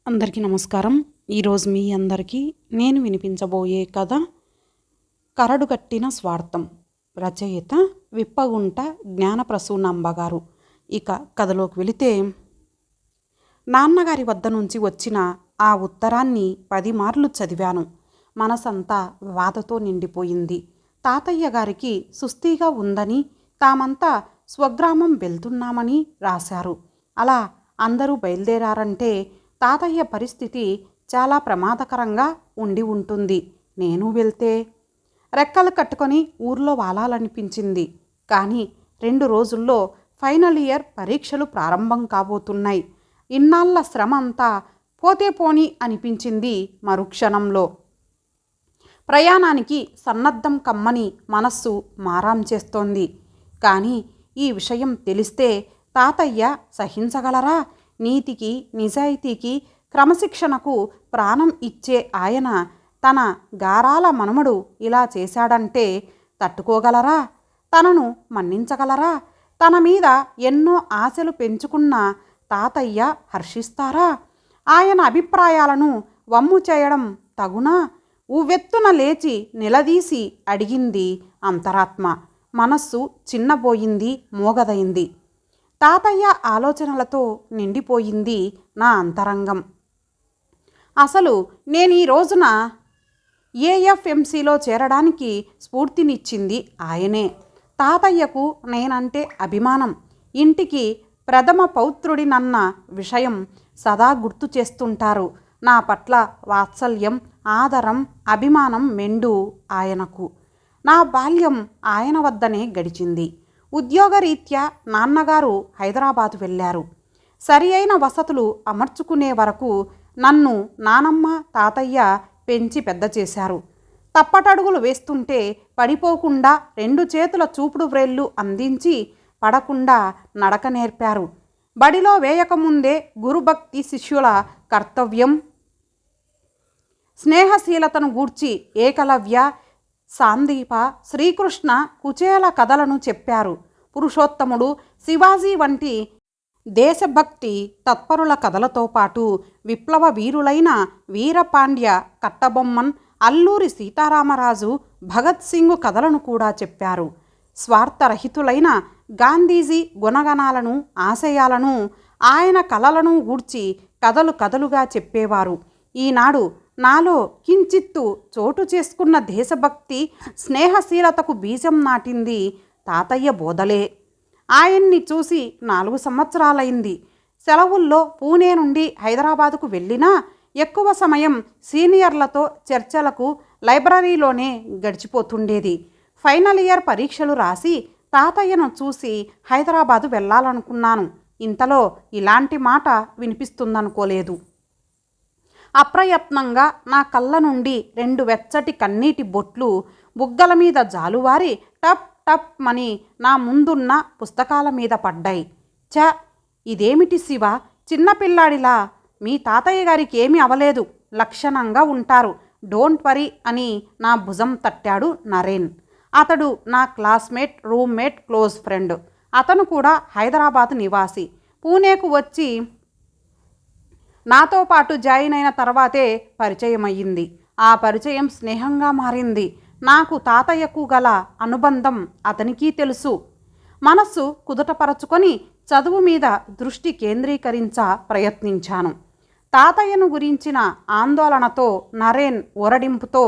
అందరికీ నమస్కారం. ఈరోజు మీ అందరికీ నేను వినిపించబోయే కథ కరడుగట్టిన స్వార్థం. రచయిత విప్పగుంట జ్ఞానప్రసూనాంబ గారు. ఇక కథలోకి వెళితే, నాన్నగారి వద్ద నుంచి వచ్చిన ఆ ఉత్తరాన్ని 10 మార్లు చదివాను. మనసంతా బాధతో నిండిపోయింది. తాతయ్య గారికి సుస్థిగా ఉందని, తామంతా స్వగ్రామం వెళ్తున్నామని రాశారు. అలా అందరూ బయలుదేరారంటే తాతయ్య పరిస్థితి చాలా ప్రమాదకరంగా ఉండి ఉంటుంది. నేను వెళ్తే రెక్కలు కట్టుకొని ఊర్లో వాలాలనిపించింది. కానీ 2 రోజుల్లో ఫైనల్ ఇయర్ పరీక్షలు ప్రారంభం కాబోతున్నాయి. ఇన్నాళ్ల శ్రమ అంతా పోతే పోని అనిపించింది మరుక్షణంలో. ప్రయాణానికి సన్నద్ధం కమ్మని మనస్సు మారాం చేస్తోంది. కానీ ఈ విషయం తెలిస్తే తాతయ్య సహించగలరా? నీతికి, నిజాయితీకి, క్రమశిక్షణకు ప్రాణం ఇచ్చే ఆయన తన గారాల మనుమడు ఇలా చేశాడంటే తట్టుకోగలరా? తనను మన్నించగలరా? తన మీద ఎన్నో ఆశలు పెంచుకున్న తాతయ్య హర్షిస్తారా? ఆయన అభిప్రాయాలను వమ్ము చేయడం తగునా? ఉవ్వెత్తున లేచి నిలదీసి అడిగింది అంతరాత్మ. మనస్సు చిన్నబోయింది, మోగదైంది. తాతయ్య ఆలోచనలతో నిండిపోయింది నా అంతరంగం. అసలు నేను ఈ రోజున ఏఎఫ్ఎంసీలో చేరడానికి స్ఫూర్తినిచ్చింది ఆయనే. తాతయ్యకు నేనంటే అభిమానం. ఇంటికి ప్రథమ పౌత్రుడినన్న విషయం సదా గుర్తు చేస్తుంటారు. నా పట్ల వాత్సల్యం, ఆదరం, అభిమానం మెండు ఆయనకు. నా బాల్యం ఆయన వద్దనే గడిచింది. ఉద్యోగరీత్యా నాన్నగారు హైదరాబాదు వెళ్ళారు. సరి అయిన వసతులు అమర్చుకునే వరకు నన్ను నానమ్మ, తాతయ్య పెంచి పెద్ద చేశారు. తప్పటడుగులు వేస్తుంటే పడిపోకుండా 2 చేతుల చూపుడు వ్రేళ్ళు అందించి పడకుండా నడక నేర్పారు. బడిలో వేయకముందే గురుభక్తి శిష్యుల కర్తవ్యం, స్నేహశీలతను గూర్చి ఏకలవ్య, సాందీప, శ్రీకృష్ణ, కుచేల కథలను చెప్పారు. పురుషోత్తముడు, శివాజీ వంటి దేశభక్తి తత్పరుల కథలతో పాటు విప్లవ వీరులైన వీరపాండ్య, కట్టబొమ్మన్, అల్లూరి సీతారామరాజు, భగత్ సింగ్ కథలను కూడా చెప్పారు. స్వార్థరహితులైన గాంధీజీ గుణగణాలను, ఆశయాలను, ఆయన కలలను గూర్చి కథలు కథలుగా చెప్పేవారు. ఈనాడు నాలో కించిత్తు చోటు చేసుకున్న దేశభక్తి, స్నేహశీలతకు బీజం నాటింది తాతయ్య బోధలే. ఆయన్ని చూసి 4 సంవత్సరాలైంది. సెలవుల్లో పూణే నుండి హైదరాబాదుకు వెళ్ళినా ఎక్కువ సమయం సీనియర్లతో చర్చలకు లైబ్రరీలోనే గడిచిపోతుండేది. ఫైనల్ ఇయర్ పరీక్షలు రాసి తాతయ్యను చూసి హైదరాబాదు వెళ్ళాలనుకున్నాను. ఇంతలో ఇలాంటి మాట వినిపిస్తుందనుకోలేదు. అప్రయత్నంగా నా కళ్ళ నుండి 2 వెచ్చటి కన్నీటి బొట్లు బుగ్గల మీద జాలువారి టప్ టప్ మని నా ముందున్న పుస్తకాల మీద పడ్డాయి. ఛ, ఇదేమిటి శివ, చిన్నపిల్లాడిలా? మీ తాతయ్య గారికి ఏమీ అవలేదు, లక్షణంగా ఉంటారు, డోంట్ వరీ అని నా భుజం తట్టాడు నరేన్. అతడు నా క్లాస్మేట్, రూమ్మేట్, క్లోజ్ ఫ్రెండ్. అతను కూడా హైదరాబాద్ నివాసి. పూణేకు వచ్చి నాతో పాటు జాయిన్ అయిన తర్వాతే పరిచయం అయ్యింది. ఆ పరిచయం స్నేహంగా మారింది. నాకు తాతయ్యకు గల అనుబంధం అతనికి తెలుసు. మనస్సు కుదుటపరచుకొని చదువు మీద దృష్టి కేంద్రీకరించ ప్రయత్నించాను. తాతయ్యను గురించిన ఆందోళనతో, నరేన్ ఊరడింపుతో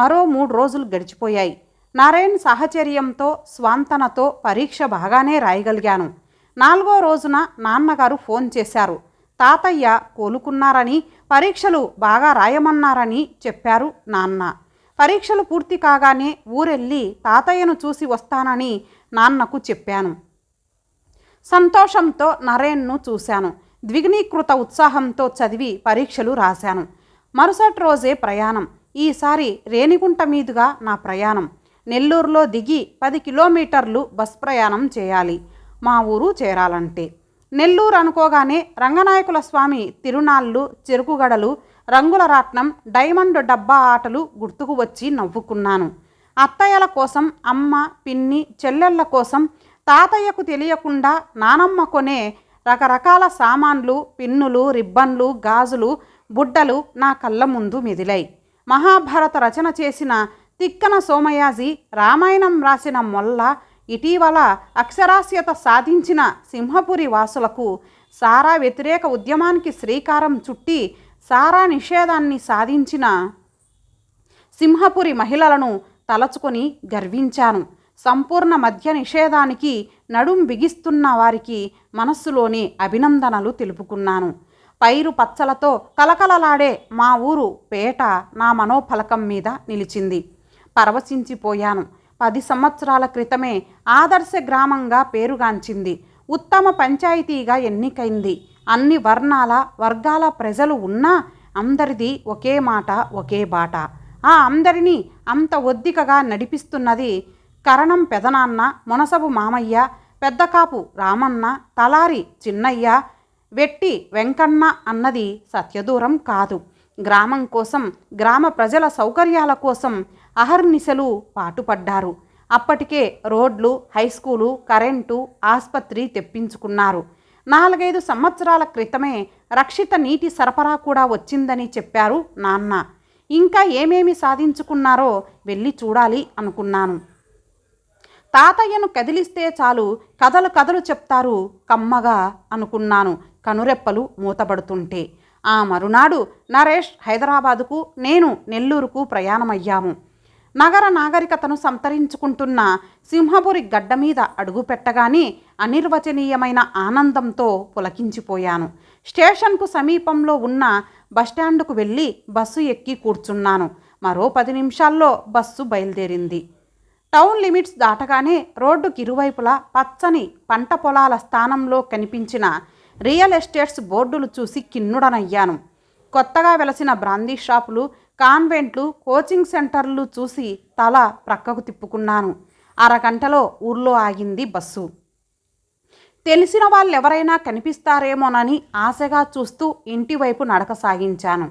మరో 3 రోజులు గడిచిపోయాయి. నరేన్ సాహచర్యంతో, స్వాంతనతో పరీక్ష బాగానే రాయగలిగాను. 4వ రోజున నాన్నగారు ఫోన్ చేశారు. తాతయ్య కోలుకున్నారని, పరీక్షలు బాగా రాయమన్నారని చెప్పారు నాన్న. పరీక్షలు పూర్తి కాగానే ఊరెళ్ళి తాతయ్యను చూసి వస్తానని నాన్నకు చెప్పాను. సంతోషంతో నరేన్ను చూశాను. ద్విగుణీకృత ఉత్సాహంతో చదివి పరీక్షలు రాశాను. మరుసటి రోజే ప్రయాణం. ఈసారి రేణిగుంట మీదుగా నా ప్రయాణం. నెల్లూరులో దిగి 10 కిలోమీటర్లు బస్ ప్రయాణం చేయాలి మా ఊరు చేరాలంటే. నెల్లూరు అనుకోగానే రంగనాయకుల స్వామి తిరునాళ్ళు, చెరుకుగడలు, రంగుల రాట్నం, డైమండ్ డబ్బా ఆటలు గుర్తుకు వచ్చి నవ్వుకున్నాను. అత్తయ్యల కోసం అమ్మ, పిన్ని, చెల్లెళ్ళ కోసం తాతయ్యకు తెలియకుండా నానమ్మ కొనే రకరకాల సామాన్లు, పిన్నులు, రిబ్బన్లు, గాజులు, బుడ్డలు నా కళ్ళ ముందు మెదిలాయి. మహాభారత రచన చేసిన తిక్కన సోమయాజి, రామాయణం రాసిన మొల్ల, ఇటీవల అక్షరాస్యత సాధించిన సింహపురి వాసులకు, సారా వ్యతిరేక ఉద్యమానికి శ్రీకారం చుట్టి సారా నిషేధాన్ని సాధించిన సింహపురి మహిళలను తలచుకొని గర్వించాను. సంపూర్ణ మద్య నిషేధానికి నడుం బిగిస్తున్న వారికి మనస్సులోని అభినందనలు తెలుపుకున్నాను. పైరు పచ్చలతో కలకలలాడే మా ఊరు పేట నా మనోఫలకం మీద నిలిచింది. పరవశించిపోయాను. 10 సంవత్సరాల క్రితమే ఆదర్శ గ్రామంగా పేరుగాంచింది. ఉత్తమ పంచాయతీగా ఎన్నికైంది. అన్ని వర్ణాల వర్గాల ప్రజలు ఉన్నా అందరిది ఒకే మాట, ఒకే బాట. ఆ అందరినీ అంత ఒద్దికగా నడిపిస్తున్నది కరణం పెదనాన్న, మునసబు మామయ్య, పెద్దకాపు రామన్న, తలారి చిన్నయ్య, వెట్టి వెంకన్న అన్నది సత్యదూరం కాదు. గ్రామం కోసం, గ్రామ ప్రజల సౌకర్యాల కోసం అహర్నిశలు పాటుపడ్డారు. అప్పటికే రోడ్లు, హైస్కూలు, కరెంటు, ఆస్పత్రి తెప్పించుకున్నారు. 4-5 సంవత్సరాల క్రితమే రక్షిత నీటి సరఫరా కూడా వచ్చిందని చెప్పారు నాన్న. ఇంకా ఏమేమి సాధించుకున్నారో వెళ్ళి చూడాలి అనుకున్నాను. తాతయ్యను కదిలిస్తే చాలు కథలు కథలు చెప్తారు కమ్మగా అనుకున్నాను కనురెప్పలు మూతపడుతుంటే. ఆ మరునాడు నరేష్ హైదరాబాదుకు, నేను నెల్లూరుకు ప్రయాణమయ్యాము. నగర నాగరికతను సంతరించుకుంటున్న సింహపురి గడ్డ మీద అడుగుపెట్టగానే అనిర్వచనీయమైన ఆనందంతో పులకించిపోయాను. స్టేషన్కు సమీపంలో ఉన్న బస్టాండుకు వెళ్ళి బస్సు ఎక్కి కూర్చున్నాను. మరో 10 నిమిషాల్లో బస్సు బయలుదేరింది. టౌన్ లిమిట్స్ దాటగానే రోడ్డుకి ఇరువైపులా పచ్చని పంట పొలాల స్థానంలో కనిపించిన రియల్ ఎస్టేట్స్ బోర్డులు చూసి కిన్నుడనయ్యాను. కొత్తగా వెలసిన బ్రాందీ షాపులు, కాన్వెంట్లు, కోచింగ్ సెంటర్లు చూసి తల ప్రక్కకు తిప్పుకున్నాను. అరగంటలో ఊర్లో ఆగింది బస్సు. తెలిసిన వాళ్ళెవరైనా కనిపిస్తారేమోనని ఆశగా చూస్తూ ఇంటివైపు నడక సాగించాను.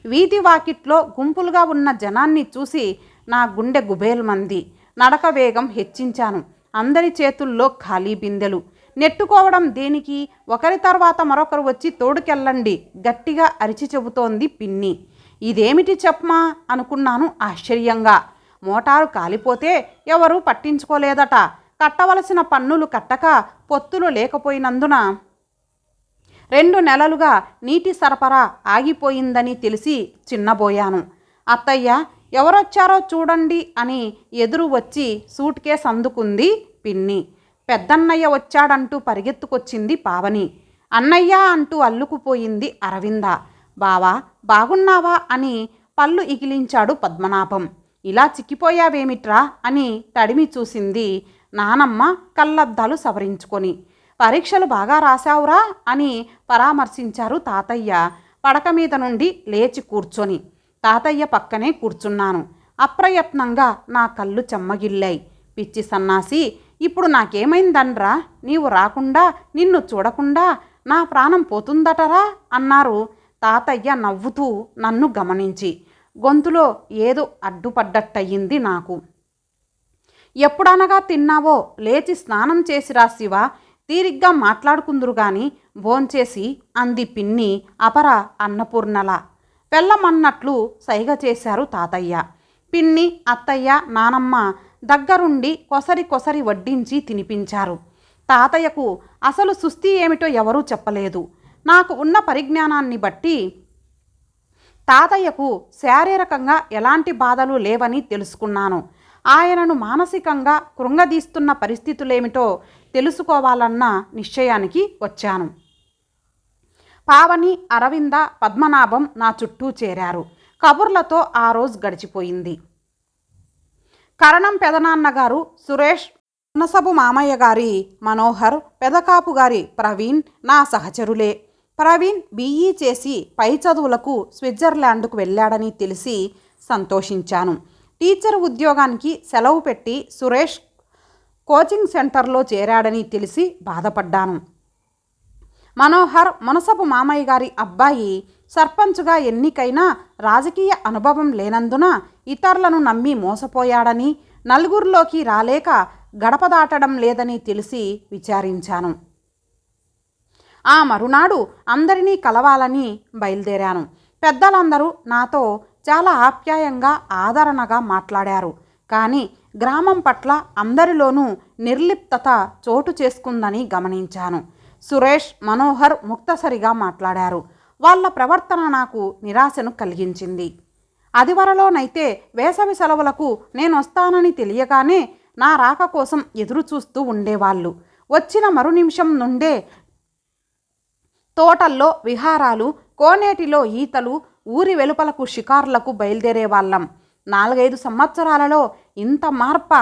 వీధి వాకిట్లో గుంపులుగా ఉన్న జనాన్ని చూసి నా గుండె గుబేల్మంది. నడక వేగం హెచ్చించాను. అందరి చేతుల్లో ఖాళీ బిందెలు. నెట్టుకోవడం దేనికి? ఒకరి తర్వాత మరొకరు వచ్చి తోడుకెళ్ళండి గట్టిగా అరిచి చెబుతోంది పిన్ని. ఇదేమిటి చెప్పమా అనుకున్నాను ఆశ్చర్యంగా. మోటారు కాలిపోతే ఎవరూ పట్టించుకోలేదట. కట్టవలసిన పన్నులు కట్టక పొత్తులు లేకపోయినందున 2 నెలలుగా నీటి సరఫరా ఆగిపోయిందని తెలిసి చిన్నబోయాను. అత్తయ్య ఎవరొచ్చారో చూడండి అని ఎదురు వచ్చి సూట్ కేస్ అందుకుంది పిన్ని. పెద్దన్నయ్య వచ్చాడంటూ పరిగెత్తుకొచ్చింది పావని. అన్నయ్య అంటూ అల్లుకుపోయింది అరవింద. బావా బాగున్నావా అని పళ్ళు ఇగిలించాడు పద్మనాభం. ఇలా చిక్కిపోయావేమిట్రా అని తడిమి చూసింది నానమ్మ కళ్ళద్దాలు సవరించుకొని. పరీక్షలు బాగా రాశావురా అని పరామర్శించారు తాతయ్య పడక మీద నుండి లేచి కూర్చొని. తాతయ్య పక్కనే కూర్చున్నాను. అప్రయత్నంగా నా కళ్ళు చెమ్మగిల్లాయి. పిచ్చి సన్నాసి, ఇప్పుడు నాకేమైందన్రా? నీవు రాకుండా, నిన్ను చూడకుండా నా ప్రాణం పోతుందటరా అన్నారు తాతయ్య నవ్వుతూ నన్ను గమనించి. గొంతులో ఏదో అడ్డుపడ్డట్టయింది నాకు. ఎప్పుడనగా తిన్నావో లేచి స్నానం చేసిరా శివ, తీరిగ్గా మాట్లాడుకుందురు గాని భోంచేసి అంది పిన్ని అపర అన్నపూర్ణలా. వెళ్ళమన్నట్లు సైగ చేశారు తాతయ్య. పిన్ని, అత్తయ్య, నానమ్మ దగ్గరుండి కొసరి కొసరి వడ్డించి తినిపించారు. తాతయ్యకు అసలు సుస్థి ఏమిటో ఎవరూ చెప్పలేదు. నాకు ఉన్న పరిజ్ఞానాన్ని బట్టి తాతయ్యకు శారీరకంగా ఎలాంటి బాధలు లేవని తెలుసుకున్నాను. ఆయనను మానసికంగా కృంగదీస్తున్న పరిస్థితులేమిటో తెలుసుకోవాలన్న నిశ్చయానికి వచ్చాను. పావని, అరవింద, పద్మనాభం నా చుట్టూ చేరారు. కబుర్లతో ఆ రోజు గడిచిపోయింది. కరణం పెదనాన్నగారు సురేష్, మునసబు మామయ్య గారి మనోహర్, పెదకాపు గారి ప్రవీణ్ నా సహచరులే. ప్రవీణ్ BE చేసి పై చదువులకు స్విట్జర్లాండ్కు వెళ్ళాడని తెలిసి సంతోషించాను. టీచర్ ఉద్యోగానికి సెలవు పెట్టి సురేష్ కోచింగ్ సెంటర్లో చేరాడని తెలిసి బాధపడ్డాను. మనోహర్ మునసబు మామయ్య గారి అబ్బాయి సర్పంచ్గా ఎన్నికైనా రాజకీయ అనుభవం లేనందున ఇతరులను నమ్మి మోసపోయాడని, నలుగురిలోకి రాలేక గడప దాటడం లేదని తెలిసి విచారించాను. ఆ మరునాడు అందరినీ కలవాలని బయలుదేరాను. పెద్దలందరూ నాతో చాలా ఆప్యాయంగా ఆదరణగా మాట్లాడారు. కానీ గ్రామం పట్ల అందరిలోనూ నిర్లిప్తత చోటు చేసుకుందని గమనించాను. సురేష్, మనోహర్ ముక్తసరిగా మాట్లాడారు. వాళ్ళ ప్రవర్తన నాకు నిరాశను కలిగించింది. అదివరలోనైతే వేసవి సెలవులకు నేనొస్తానని తెలియగానే నా రాక కోసం ఎదురు చూస్తూ ఉండేవాళ్ళు. వచ్చిన మరు నిమిషం నుండే తోటల్లో విహారాలు, కోనేటిలో ఈతలు, ఊరి వెలుపలకు షికార్లకు బయలుదేరేవాళ్ళం. 4-5 సంవత్సరాలలో ఇంత మార్ప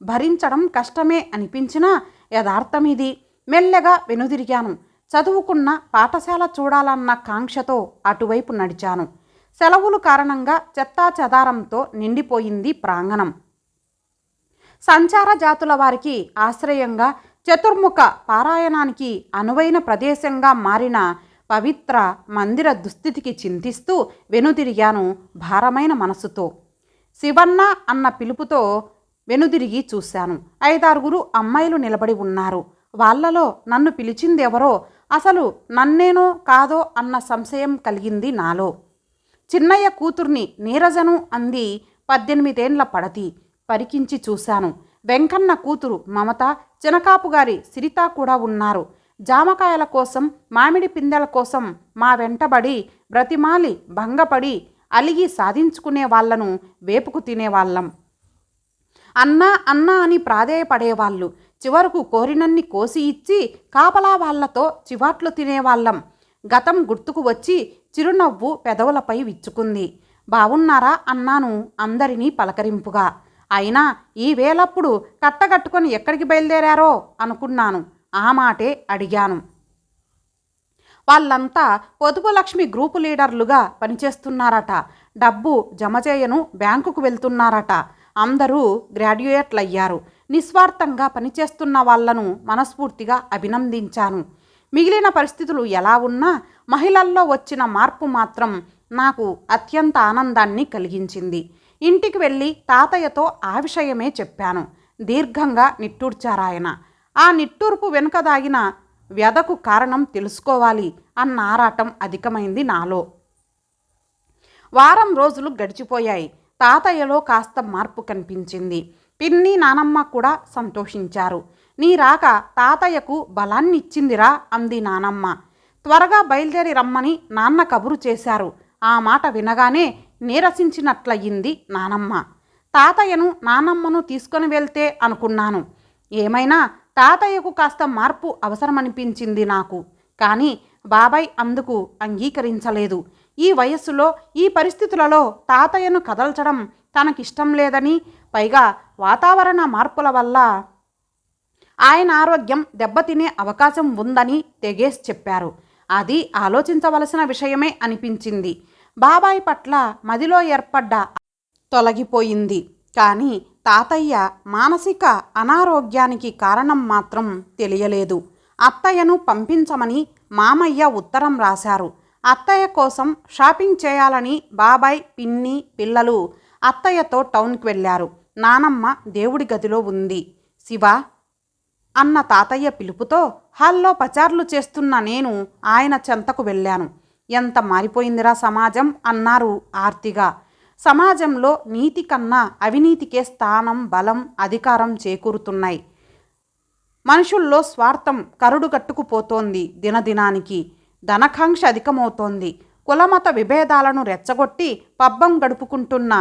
భరించడం కష్టమే అనిపించినా యథార్థమిది. మెల్లగా వెనుదిరిగాను. చదువుకున్న పాఠశాల చూడాలన్న కాంక్షతో అటువైపు నడిచాను. సెలవులు కారణంగా చెత్తాచెదారంతో నిండిపోయింది ప్రాంగణం. సంచార జాతుల వారికి ఆశ్రయంగా, చతుర్ముఖ పారాయణానికి అనువైన ప్రదేశంగా మారిన పవిత్ర మందిర దుస్థితికి చింతిస్తూ వెనుదిరిగాను భారమైన మనసుతో. శివన్న అన్న పిలుపుతో వెనుదిరిగి చూశాను. 5-6 అమ్మాయిలు నిలబడి ఉన్నారు. వాళ్ళలో నన్ను పిలిచిందెవరో, అసలు నన్నేనో కాదో అన్న సంశయం కలిగింది నాలో. చిన్నయ్య కూతుర్ని నీరజను అంది 18 ఏండ్ల పడతి. పరికించి చూశాను. వెంకన్న కూతురు మమత, చినకాపుగారి సిరిత కూడా ఉన్నారు. జామకాయల కోసం, మామిడి పిందెల కోసం మా వెంటబడి బ్రతిమాలి భంగపడి అలిగి సాధించుకునే వాళ్లను వేపుకు తినేవాళ్ళం. అన్నా అన్నా అని ప్రాధేయపడేవాళ్ళు. చివరకు కోరినన్ని కోసి ఇచ్చి కాపలా వాళ్లతో చివాట్లు తినేవాళ్ళం. గతం గుర్తుకు వచ్చి చిరునవ్వు పెదవులపై విచ్చుకుంది. బావున్నారా అన్నాను అందరినీ పలకరింపుగా. అయినా ఈ వేళప్పుడు కట్టగట్టుకొని ఎక్కడికి బయలుదేరారో అనుకున్నాను. ఆ మాటే అడిగాను. వాళ్ళంతా పొదుపు లక్ష్మి గ్రూపు లీడర్లుగా పనిచేస్తున్నారట. డబ్బు జమ చేయను బ్యాంకుకు వెళ్తున్నారట. అందరూ గ్రాడ్యుయేట్లయ్యారు. నిస్వార్థంగా పనిచేస్తున్న వాళ్లను మనస్ఫూర్తిగా అభినందించాను. మిగిలిన పరిస్థితులు ఎలా ఉన్నా మహిళల్లో వచ్చిన మార్పు మాత్రం నాకు అత్యంత ఆనందాన్ని కలిగించింది. ఇంటికి వెళ్ళి తాతయ్యతో ఆ విషయమే చెప్పాను. దీర్ఘంగా నిట్టూర్చారాయన. ఆ నిట్టూర్పు వెనుక దాగిన వ్యధకు కారణం తెలుసుకోవాలి అన్న ఆరాటం అధికమైంది నాలో. వారం రోజులు గడిచిపోయాయి. తాతయ్యలో కాస్త మార్పు కనిపించింది. పిన్ని, నానమ్మ కూడా సంతోషించారు. నీ రాక తాతయ్యకు బలాన్నిచ్చిందిరా అంది నానమ్మ. త్వరగా బయలుదేరి రమ్మని నాన్న కబురు చేశారు. ఆ మాట వినగానే నీరసించినట్లయింది నానమ్మ. తాతయ్యను నానమ్మను తీసుకొని వెళ్తే అనుకున్నాను. ఏమైనా తాతయ్యకు కాస్త మార్పు అవసరమనిపించింది నాకు. కానీ బాబాయ్ అందుకు అంగీకరించలేదు. ఈ వయస్సులో, ఈ పరిస్థితులలో తాతయ్యను కదల్చడం తనకిష్టం లేదని, పైగా వాతావరణ మార్పుల వల్ల ఆయన ఆరోగ్యం దెబ్బతినే అవకాశం ఉందని తెగేసి చెప్పారు. అది ఆలోచించవలసిన విషయమే అనిపించింది. బాబాయ్ పట్ల మదిలో ఏర్పడ్డ తొలగిపోయింది. కానీ తాతయ్య మానసిక అనారోగ్యానికి కారణం మాత్రం తెలియలేదు. అత్తయ్యను పంపించమని మామయ్య ఉత్తరం రాశారు. అత్తయ్య కోసం షాపింగ్ చేయాలని బాబాయ్, పిన్ని, పిల్లలు అత్తయ్యతో టౌన్కి వెళ్ళారు. నానమ్మ దేవుడి గదిలో ఉంది. శివ అన్న తాతయ్య పిలుపుతో హాల్లో పచార్లు చేస్తున్న నేను ఆయన చెంతకు వెళ్ళాను. ఎంత మారిపోయిందిరా సమాజం అన్నారు ఆర్తిగా. సమాజంలో నీతి కన్నా అవినీతికే స్థానం, బలం, అధికారం చేకూరుతున్నాయి. మనుషుల్లో స్వార్థం కరుడుగట్టుకుపోతోంది. దినదినానికి ధనకాంక్ష అధికమవుతోంది. కులమత విభేదాలను రెచ్చగొట్టి పబ్బం గడుపుకుంటున్న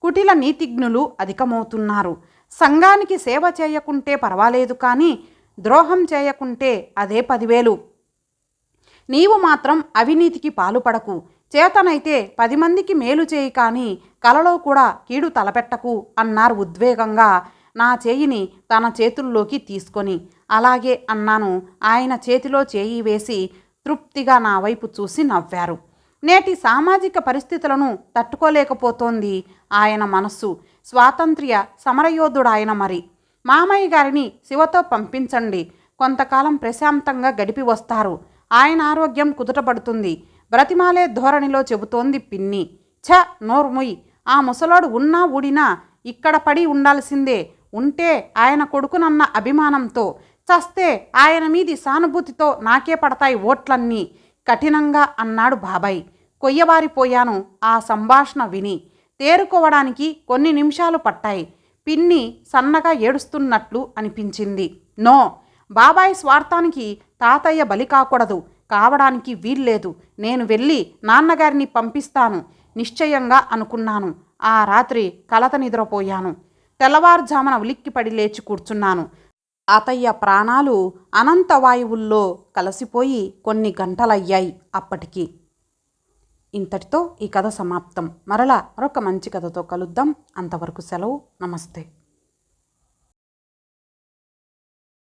కుటిల నీతిజ్ఞులు అధికమవుతున్నారు. సంఘానికి సేవ చేయకుంటే పర్వాలేదు, కానీ ద్రోహం చేయకుంటే అదే 10,000. నీవు మాత్రం అవినీతికి పాలుపడకు. చేతనైతే 10 మందికి మేలు చేయి, కానీ కలలో కూడా కీడు తలపెట్టకు అన్నారు ఉద్వేగంగా నా చేయిని తన చేతుల్లోకి తీసుకొని. అలాగే అన్నాను. ఆయన చేతిలో చేయి వేసి తృప్తిగా నా వైపు చూసి నవ్వారు. నేటి సామాజిక పరిస్థితులను తట్టుకోలేకపోతోంది ఆయన మనస్సు. స్వాతంత్ర్య సమరయోధుడాయన. మరి మామయ్య గారిని శివతో పంపించండి. కొంతకాలం ప్రశాంతంగా గడిపి వస్తారు. ఆయన ఆరోగ్యం కుదుటపడుతుంది. బ్రతిమాలే ధోరణిలో చెబుతోంది పిన్ని. ఛ, నోర్ముయ్. ఆ ముసలోడు ఉన్నా ఊడినా ఇక్కడ పడి ఉండాల్సిందే. ఉంటే ఆయన కొడుకునన్న అభిమానంతో చస్తే ఆయన మీది సానుభూతితో నాకే పడతాయి ఓట్లన్నీ కఠినంగా అన్నాడు బాబాయ్. కొయ్యబారిపోయాను ఆ సంభాషణ విని. తేరుకోవడానికి కొన్ని నిమిషాలు పట్టాయి. పిన్ని సన్నగా ఏడుస్తున్నట్లు అనిపించింది. నో, బాబాయ్ స్వార్థానికి తాతయ్య బలి కాకూడదు, కావడానికి వీల్లేదు. నేను వెళ్ళి నాన్నగారిని పంపిస్తాను నిశ్చయంగా అనుకున్నాను. ఆ రాత్రి కలత నిద్రపోయాను. తెల్లవారుజామున ఉలిక్కిపడి లేచి కూర్చున్నాను. తాతయ్య ప్రాణాలు అనంత వాయువుల్లో కలిసిపోయి కొన్ని గంటలయ్యాయి అప్పటికి. ఇంతటితో ఈ కథ సమాప్తం. మరలా మరొక మంచి కథతో కలుద్దాం. అంతవరకు సెలవు. నమస్తే.